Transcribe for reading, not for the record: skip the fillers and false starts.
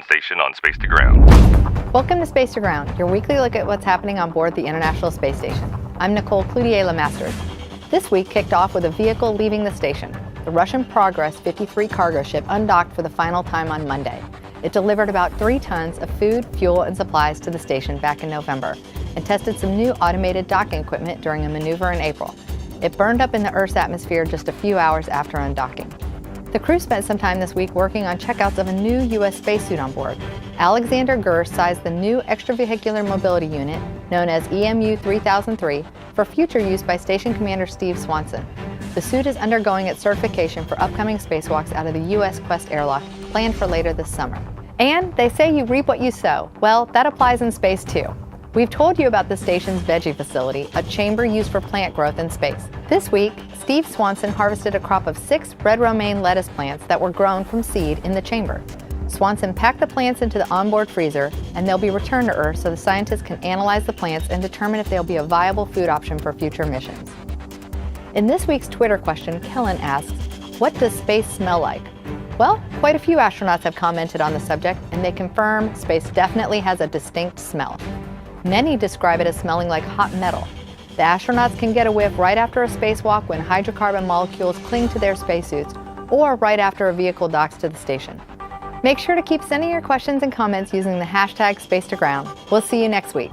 Mission Station on Space to Ground. Welcome to Space to Ground, your weekly look at what's happening on board the International Space Station. I'm Nicole Cloutier-Lemasters. This week kicked off with a vehicle leaving the station. The Russian Progress 53 cargo ship undocked for the final time on Monday. It delivered about 3 tons of food, fuel, and supplies to the station back in November and tested some new automated docking equipment during a maneuver in April. It burned up in the Earth's atmosphere just a few hours after undocking. The crew spent some time this week working on checkouts of a new U.S. spacesuit on board. Alexander Gersh sized the new extravehicular mobility unit, known as EMU 3003, for future use by Station Commander Steve Swanson. The suit is undergoing its certification for upcoming spacewalks out of the U.S. Quest airlock, planned for later this summer. And they say you reap what you sow. Well, that applies in space too. We've told you about the station's veggie facility, a chamber used for plant growth in space. This week, Steve Swanson harvested a crop of 6 red romaine lettuce plants that were grown from seed in the chamber. Swanson packed the plants into the onboard freezer, and they'll be returned to Earth so the scientists can analyze the plants and determine if they'll be a viable food option for future missions. In this week's Twitter question, Kellen asks, what does space smell like? Well, quite a few astronauts have commented on the subject, and they confirm space definitely has a distinct smell. Many describe it as smelling like hot metal. The astronauts can get a whiff right after a spacewalk when hydrocarbon molecules cling to their spacesuits, or right after a vehicle docks to the station. Make sure to keep sending your questions and comments using the hashtag #SpaceToGround. We'll see you next week.